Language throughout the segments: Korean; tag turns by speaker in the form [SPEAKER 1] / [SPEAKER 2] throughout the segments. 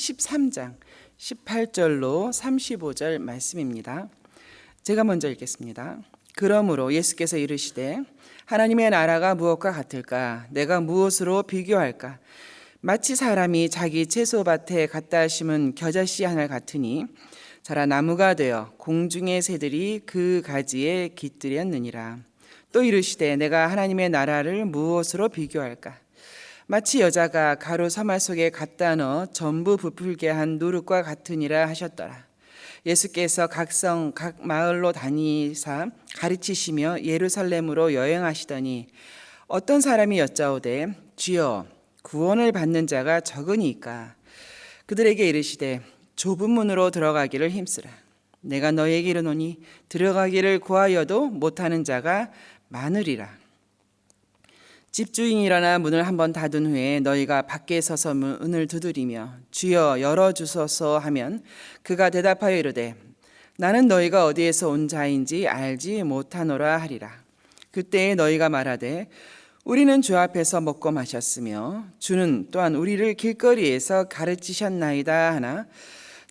[SPEAKER 1] 13장 18절로 35절 말씀입니다. 제가 먼저 읽겠습니다. 그러므로 예수께서 이르시되 하나님의 나라가 무엇과 같을까? 내가 무엇으로 비교할까? 마치 사람이 자기 채소밭에 갖다 심은 겨자씨 하나 같으니 자라 나무가 되어 공중의 새들이 그 가지에 깃들였느니라. 또 이르시되 내가 하나님의 나라를 무엇으로 비교할까? 마치 여자가 가루 서말 속에 갖다 넣어 전부 부풀게 한 누룩과 같으니라 하셨더라. 예수께서 각 마을로 다니사 가르치시며 예루살렘으로 여행하시더니 어떤 사람이 여짜오되 주여 구원을 받는 자가 적으니까? 그들에게 이르시되 좁은 문으로 들어가기를 힘쓰라. 내가 너에게 이르노니 들어가기를 구하여도 못하는 자가 많으리라. 집주인이 일어나 문을 한번 닫은 후에 너희가 밖에 서서 문을 두드리며 주여 열어주소서 하면 그가 대답하여 이르되 나는 너희가 어디에서 온 자인지 알지 못하노라 하리라. 그때에 너희가 말하되 우리는 주 앞에서 먹고 마셨으며 주는 또한 우리를 길거리에서 가르치셨나이다 하나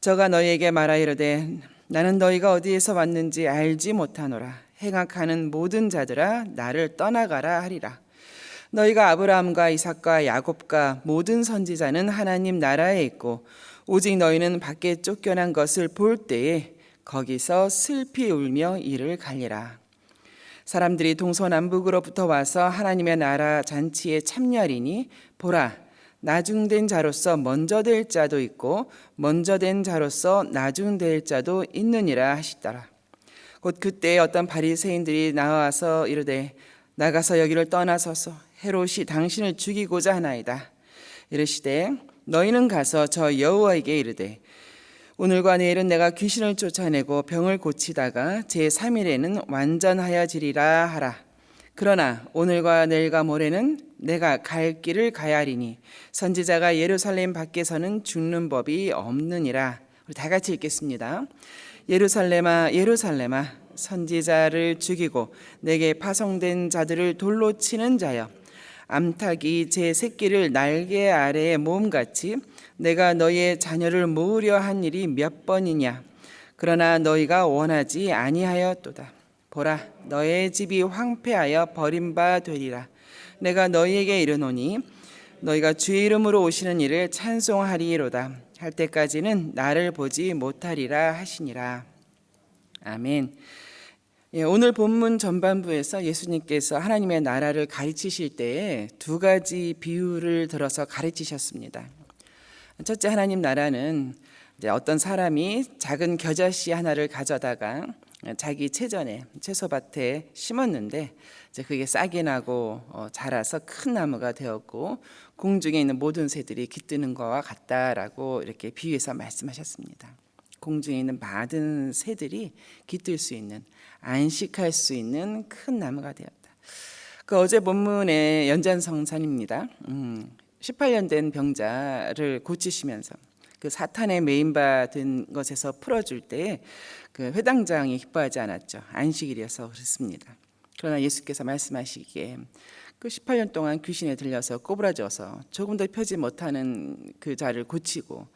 [SPEAKER 1] 저가 너희에게 말하여 이르되 나는 너희가 어디에서 왔는지 알지 못하노라. 행악하는 모든 자들아 나를 떠나가라 하리라. 너희가 아브라함과 이삭과 야곱과 모든 선지자는 하나님 나라에 있고 오직 너희는 밖에 쫓겨난 것을 볼 때에 거기서 슬피 울며 이를 갈리라. 사람들이 동서남북으로부터 와서 하나님의 나라 잔치에 참여하리니 보라 나중된 자로서 먼저 될 자도 있고 먼저 된 자로서 나중될 자도 있느니라 하시더라. 곧 그때 어떤 바리새인들이 나와서 이르되 나가서 여기를 떠나소서 헤롯이 당신을 죽이고자 하나이다. 이르시되 너희는 가서 저 여호와에게 이르되 오늘과 내일은 내가 귀신을 쫓아내고 병을 고치다가 제3일에는 완전하여지리라 하라. 그러나 오늘과 내일과 모레는 내가 갈 길을 가야 하리니 선지자가 예루살렘 밖에서는 죽는 법이 없느니라. 우리 다 같이 읽겠습니다. 예루살렘아 예루살렘아 선지자를 죽이고 내게 파송된 자들을 돌로 치는 자여 암탉이 제 새끼를 날개 아래에 모음같이 내가 너희의 자녀를 모으려 한 일이 몇 번이냐. 그러나 너희가 원하지 아니하였도다. 보라 너의 집이 황폐하여 버림바 되리라. 내가 너희에게 이르노니 너희가 주의 이름으로 오시는 이를 찬송하리로다. 할 때까지는 나를 보지 못하리라 하시니라. 아멘. 오늘 본문 전반부에서 예수님께서 하나님의 나라를 가르치실 때에 두 가지 비유를 들어서 가르치셨습니다. 첫째, 하나님 나라는 이제 어떤 사람이 작은 겨자씨 하나를 가져다가 자기 채전에 채소밭에 심었는데 이제 그게 싹이 나고 자라서 큰 나무가 되었고 공중에 있는 모든 새들이 깃드는 것과 같다라고 이렇게 비유해서 말씀하셨습니다. 공중에 있는 많은 새들이 깃들 수 있는 안식할 수 있는 큰 나무가 되었다. 그 어제 본문의 연장성산입니다. 18년 된 병자를 고치시면서 그 사탄에 매인받은 것에서 풀어줄 때 그 회당장이 기뻐하지 않았죠. 안식일이어서 그렇습니다. 그러나 예수께서 말씀하시기에 그 18년 동안 귀신에 들려서 꼬부라져서 조금 더 펴지 못하는 그 자를 고치고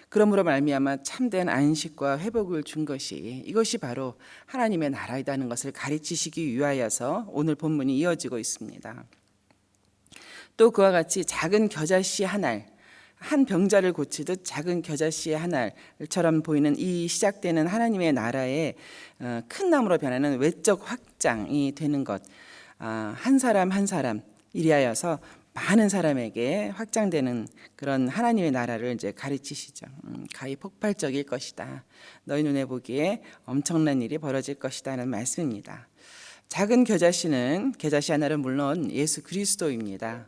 [SPEAKER 1] 그러므로 말미암아 참된 안식과 회복을 준 것이 이것이 바로 하나님의 나라이다는 것을 가르치시기 위하여서 오늘 본문이 이어지고 있습니다. 또 그와 같이 작은 겨자씨 한 알, 한 병자를 고치듯 작은 겨자씨 한 알처럼 보이는 이 시작되는 하나님의 나라의 큰 나무로 변하는 외적 확장이 되는 것, 한 사람 한 사람 이리하여서 많은 사람에게 확장되는 그런 하나님의 나라를 이제 가르치시죠. 가히 폭발적일 것이다. 너희 눈에 보기에 엄청난 일이 벌어질 것이다는 말씀입니다. 작은 겨자씨 하나는 물론 예수 그리스도입니다.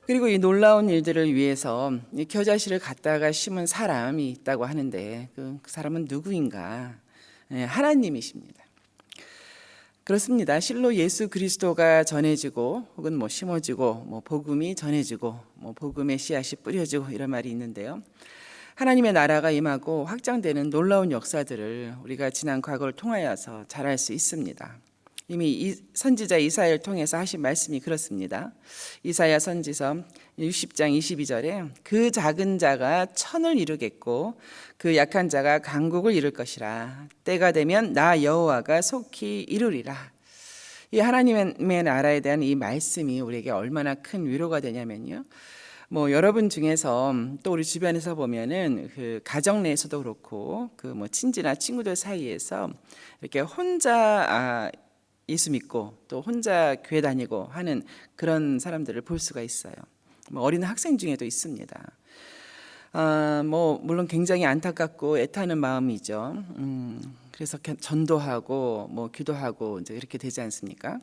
[SPEAKER 1] 그리고 이 놀라운 일들을 위해서 이 겨자씨를 갖다가 심은 사람이 있다고 하는데 그 사람은 누구인가? 하나님이십니다. 그렇습니다. 실로 예수 그리스도가 전해지고 혹은 심어지고 복음이 전해지고 복음의 씨앗이 뿌려지고 이런 말이 있는데요. 하나님의 나라가 임하고 확장되는 놀라운 역사들을 우리가 지난 과거를 통하여서 잘 알 수 있습니다. 이미 선지자 이사야를 통해서 하신 말씀이 그렇습니다. 이사야 선지서 60장 22절에 그 작은 자가 천을 이루겠고 그 약한 자가 강국을 이룰 것이라. 때가 되면 나 여호와가 속히 이루리라. 이 하나님의 나라에 대한 이 말씀이 우리에게 얼마나 큰 위로가 되냐면요. 여러분 중에서 또 우리 주변에서 보면은 그 가정 내에서도 그렇고 그 친지나 친구들 사이에서 이렇게 혼자 예수 믿고 또 혼자 교회 다니고 하는 그런 사람들을 볼 수가 있어요. 어린 학생 중에도 있습니다. 물론 굉장히 안타깝고 애타는 마음이죠. 그래서 전도하고 기도하고 이제 이렇게 되지 않습니까?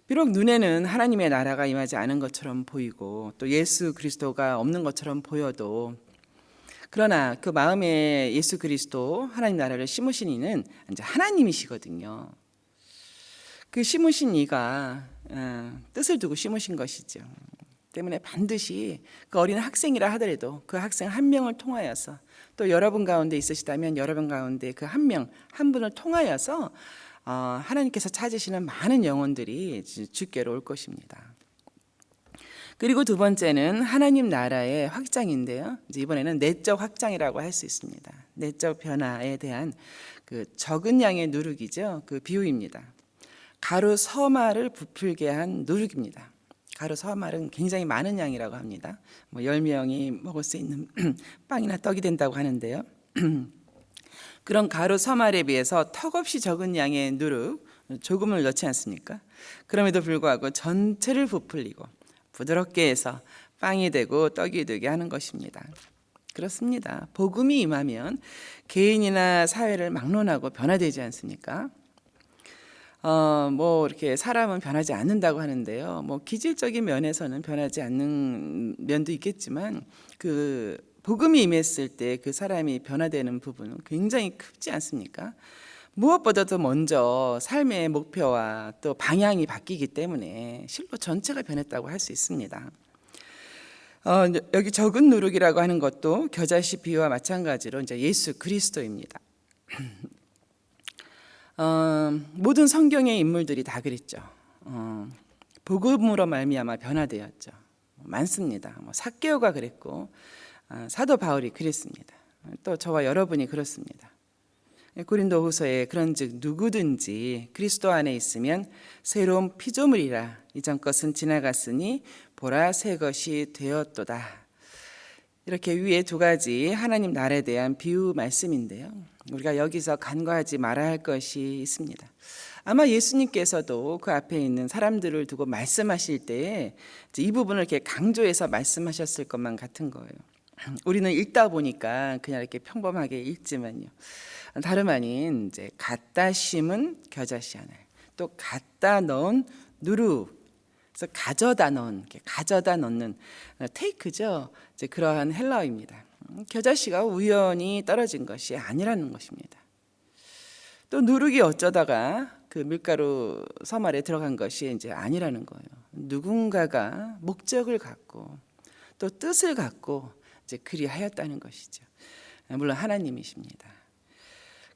[SPEAKER 1] 비록 눈에는 하나님의 나라가 임하지 않은 것처럼 보이고 또 예수 그리스도가 없는 것처럼 보여도, 그러나 그 마음에 예수 그리스도 하나님 나라를 심으신 이는 이제 하나님이시거든요. 그 심으신 이가 뜻을 두고 심으신 것이죠. 때문에 반드시 그 어린 학생이라 하더라도 그 학생 한 명을 통하여서, 또 여러분 가운데 있으시다면 여러분 가운데 그 한 명 한 분을 통하여서 하나님께서 찾으시는 많은 영혼들이 주께로 올 것입니다. 그리고 두 번째는 하나님 나라의 확장인데요. 이제 이번에는 내적 확장이라고 할 수 있습니다. 내적 변화에 대한 그 적은 양의 누룩이죠. 그 비유입니다. 가루 서말을 부풀게 한 누룩입니다. 가루 서말은 굉장히 많은 양이라고 합니다. 10명이 먹을 수 있는 빵이나 떡이 된다고 하는데요. 그런 가루 서말에 비해서 턱없이 적은 양의 누룩, 조금을 넣지 않습니까? 그럼에도 불구하고 전체를 부풀리고 부드럽게 해서 빵이 되고 떡이 되게 하는 것입니다. 그렇습니다. 복음이 임하면 개인이나 사회를 막론하고 변화되지 않습니까? 이렇게 사람은 변하지 않는다고 하는데요. 기질적인 면에서는 변하지 않는 면도 있겠지만 그 복음이 임했을 때 그 사람이 변화되는 부분은 굉장히 크지 않습니까? 무엇보다도 먼저 삶의 목표와 또 방향이 바뀌기 때문에 실로 전체가 변했다고 할 수 있습니다. 여기 적은 누룩이라고 하는 것도 겨자씨 비유와 마찬가지로 이제 예수 그리스도입니다. 모든 성경의 인물들이 다 그랬죠. 복음으로 말미암아 변화되었죠. 많습니다. 삭개오가 그랬고 사도 바울이 그랬습니다. 또 저와 여러분이 그렇습니다. 고린도후서에 그런즉 누구든지 그리스도 안에 있으면 새로운 피조물이라. 이전 것은 지나갔으니 보라 새 것이 되었도다. 이렇게 위에 두 가지 하나님 나라에 대한 비유 말씀인데요. 우리가 여기서 간과하지 말아야 할 것이 있습니다. 아마 예수님께서도 그 앞에 있는 사람들을 두고 말씀하실 때에 이 부분을 이렇게 강조해서 말씀하셨을 것만 같은 거예요. 우리는 읽다 보니까 그냥 이렇게 평범하게 읽지만요. 다름 아닌 이제 갖다 심은 겨자씨 하나, 또 갖다 넣은 누룩, 그래서 가져다 넣는 테이크죠. 이제 그러한 헬라어입니다. 겨자씨가 우연히 떨어진 것이 아니라는 것입니다. 또 누룩이 어쩌다가 그 밀가루 서말에 들어간 것이 이제 아니라는 거예요. 누군가가 목적을 갖고 또 뜻을 갖고 이제 그리하였다는 것이죠. 물론 하나님이십니다.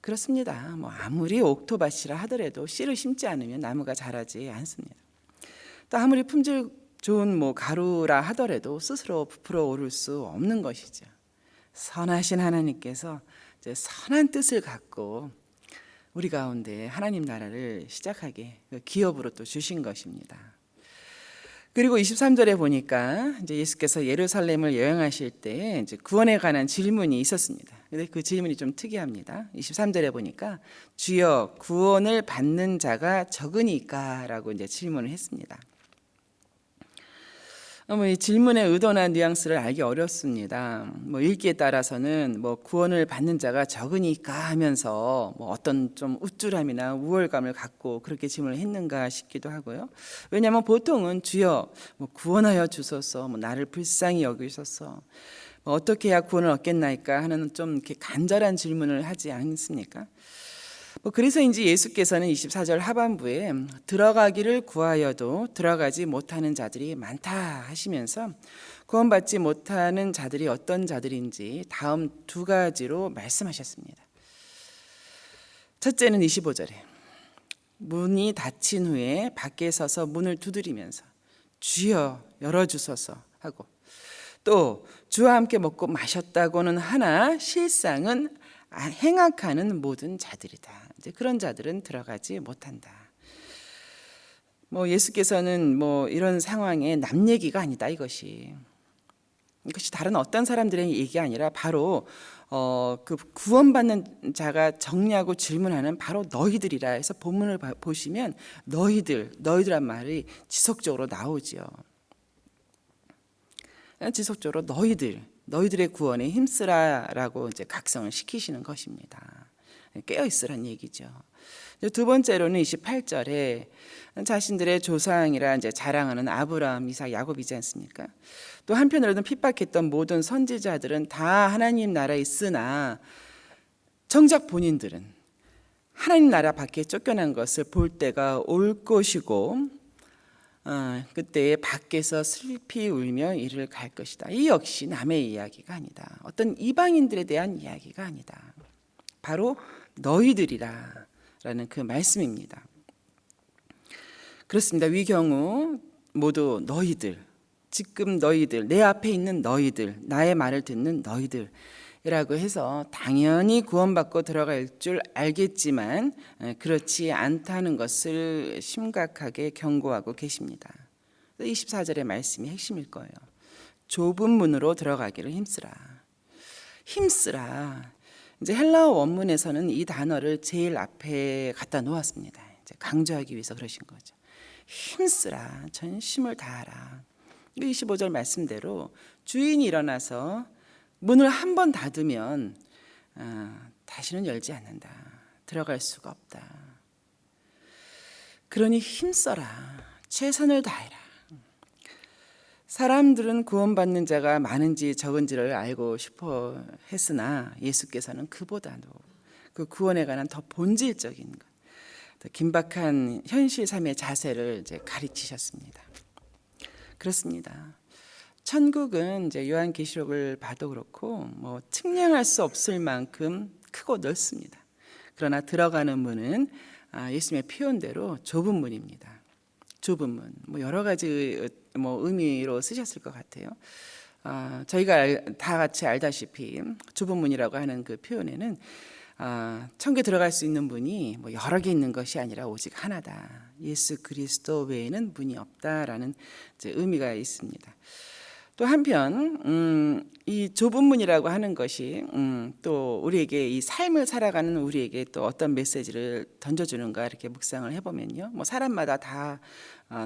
[SPEAKER 1] 그렇습니다. 아무리 옥토밭이라 하더라도 씨를 심지 않으면 나무가 자라지 않습니다. 또 아무리 품질 좋은 가루라 하더라도 스스로 부풀어 오를 수 없는 것이죠. 선하신 하나님께서 이제 선한 뜻을 갖고 우리 가운데 하나님 나라를 시작하게 기업으로 또 주신 것입니다. 그리고 23절에 보니까 이제 예수께서 예루살렘을 여행하실 때 이제 구원에 관한 질문이 있었습니다. 근데 그 질문이 좀 특이합니다. 23절에 보니까 주여 구원을 받는 자가 적으니까라고 이제 질문을 했습니다. 이 질문의 의도나 뉘앙스를 알기 어렵습니다. 읽기에 따라서는 구원을 받는 자가 적으니까 하면서 어떤 좀 우쭐함이나 우월감을 갖고 그렇게 질문을 했는가 싶기도 하고요. 왜냐하면 보통은 주여 구원하여 주소서, 나를 불쌍히 여기소서, 어떻게 해야 구원을 얻겠나이까 하는 좀 이렇게 간절한 질문을 하지 않습니까? 그래서인지 예수께서는 24절 하반부에 들어가기를 구하여도 들어가지 못하는 자들이 많다 하시면서 구원받지 못하는 자들이 어떤 자들인지 다음 두 가지로 말씀하셨습니다. 첫째는 25절에 문이 닫힌 후에 밖에 서서 문을 두드리면서 주여 열어주소서 하고, 또 주와 함께 먹고 마셨다고는 하나 실상은 행악하는 모든 자들이다. 이제 그런 자들은 들어가지 못한다. 예수께서는 이런 상황에 남 얘기가 아니다. 이것이 다른 어떤 사람들의 얘기 아니라 바로 그 구원받는 자가 정리하고 질문하는 바로 너희들이라 해서 본문을 보시면 너희들란 말이 지속적으로 나오지요. 지속적으로 너희들의 구원에 힘쓰라라고 이제 각성을 시키시는 것입니다. 깨어 있으란 얘기죠. 두 번째로는 28절에 자신들의 조상이라 이제 자랑하는 아브라함, 이삭, 야곱이지 않습니까? 또 한편으로는 핍박했던 모든 선지자들은 다 하나님 나라에 있으나 정작 본인들은 하나님 나라 밖에 쫓겨난 것을 볼 때가 올 것이고 그때 밖에서 슬피 울며 이를 갈 것이다. 이 역시 남의 이야기가 아니다. 어떤 이방인들에 대한 이야기가 아니다. 바로 너희들이라 라는 그 말씀입니다. 그렇습니다. 위경우 모두 너희들, 지금 너희들, 내 앞에 있는 너희들, 나의 말을 듣는 너희들이라고 해서 당연히 구원받고 들어갈 줄 알겠지만 그렇지 않다는 것을 심각하게 경고하고 계십니다. 24절의 말씀이 핵심일 거예요. 좁은 문으로 들어가기를 힘쓰라. 힘쓰라. 이제 헬라어 원문에서는 이 단어를 제일 앞에 갖다 놓았습니다. 이제 강조하기 위해서 그러신 거죠. 힘쓰라, 전심을 다하라. 25절 말씀대로 주인이 일어나서 문을 한 번 닫으면 다시는 열지 않는다. 들어갈 수가 없다. 그러니 힘써라, 최선을 다해라. 사람들은 구원받는 자가 많은지 적은지를 알고 싶어 했으나 예수께서는 그보다도 그 구원에 관한 더 본질적인 것, 더 긴박한 현실 삶의 자세를 이제 가르치셨습니다. 그렇습니다. 천국은 이제 요한계시록을 봐도 그렇고 측량할 수 없을 만큼 크고 넓습니다. 그러나 들어가는 문은 예수님의 표현대로 좁은 문입니다. 좁은 문, 여러 가지 의미로 쓰셨을 것 같아요. 저희가 다 같이 알다시피 좁은 문이라고 하는 그 표현에는 천국에 들어갈 수 있는 문이 여러 개 있는 것이 아니라 오직 하나다. 예수 그리스도 외에는 문이 없다라는 이제 의미가 있습니다. 또 한편 이 좁은 문이라고 하는 것이 또 우리에게 이 삶을 살아가는 우리에게 또 어떤 메시지를 던져주는가 이렇게 묵상을 해보면요, 사람마다 다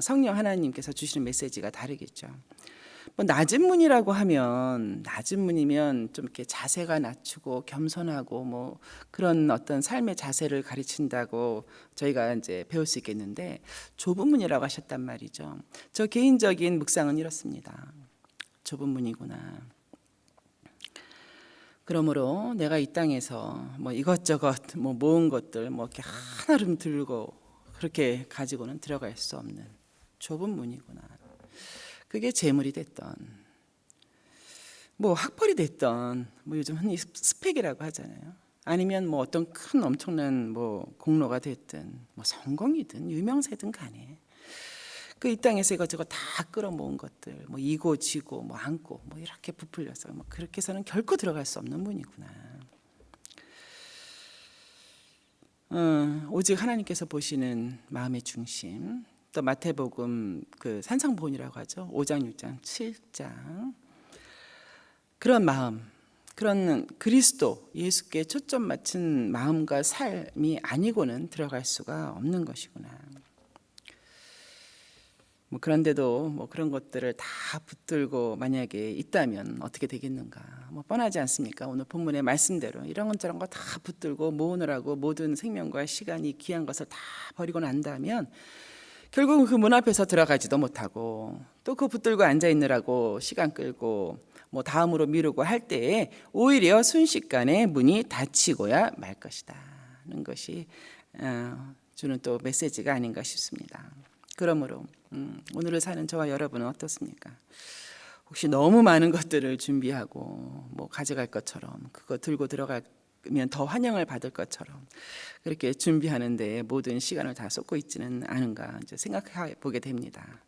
[SPEAKER 1] 성령 하나님께서 주시는 메시지가 다르겠죠. 낮은 문이라고 하면 낮은 문이면 좀 이렇게 자세가 낮추고 겸손하고 그런 어떤 삶의 자세를 가르친다고 저희가 이제 배울 수 있겠는데, 좁은 문이라고 하셨단 말이죠. 저 개인적인 묵상은 이렇습니다. 좁은 문이구나. 그러므로 내가 이 땅에서 이것저것 모은 것들 이렇게 하나름 들고 그렇게 가지고는 들어갈 수 없는 좁은 문이구나. 그게 재물이 됐던 학벌이 됐던 요즘 흔히 스펙이라고 하잖아요. 아니면 어떤 큰 엄청난 공로가 됐든 성공이든 유명세든 간에 그 이 땅에서 이것저것 다 끌어모은 것들 이고 지고 안고 이렇게 부풀려서 그렇게 해서는 결코 들어갈 수 없는 문이구나. 오직 하나님께서 보시는 마음의 중심, 또 마태복음 그 산상보훈이라고 하죠. 5장, 6장, 7장 그런 마음, 그런 그리스도 예수께 초점 맞춘 마음과 삶이 아니고는 들어갈 수가 없는 것이구나. 그런데도 그런 것들을 다 붙들고 만약에 있다면 어떻게 되겠는가? 뻔하지 않습니까? 오늘 본문의 말씀대로 이런 저런 거 다 붙들고 모으느라고 모든 생명과 시간이 귀한 것을 다 버리고 난다면 결국 그 문 앞에서 들어가지도 못하고 또 그 붙들고 앉아 있느라고 시간 끌고 다음으로 미루고 할 때에 오히려 순식간에 문이 닫히고야 말 것이다는 것이 주는 또 메시지가 아닌가 싶습니다. 그러므로 오늘을 사는 저와 여러분은 어떻습니까? 혹시 너무 많은 것들을 준비하고 가져갈 것처럼 그거 들고 들어갈 면 더 환영을 받을 것처럼 그렇게 준비하는데 모든 시간을 다 쏟고 있지는 않은가 이제 생각해 보게 됩니다.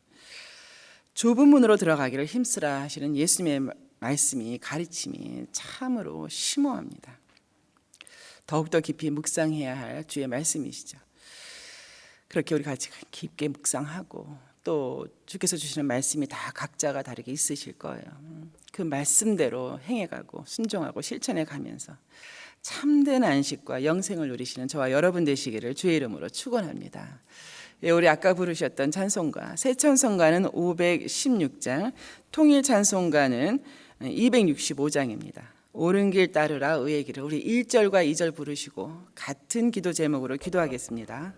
[SPEAKER 1] 좁은 문으로 들어가기를 힘쓰라 하시는 예수님의 말씀이 가르침이 참으로 심오합니다. 더욱더 깊이 묵상해야 할 주의 말씀이시죠. 그렇게 우리 같이 깊게 묵상하고 또 주께서 주시는 말씀이 다 각자가 다르게 있으실 거예요. 그 말씀대로 행해가고 순종하고 실천해 가면서 참된 안식과 영생을 누리시는 저와 여러분 되시기를 주의 이름으로 축원합니다. 예, 우리 아까 부르셨던 찬송가 새 찬송가는 516장, 통일 찬송가는 265장입니다. 옳은 길 따르라 의의 길을 우리 1절과 2절 부르시고 같은 기도 제목으로 기도하겠습니다.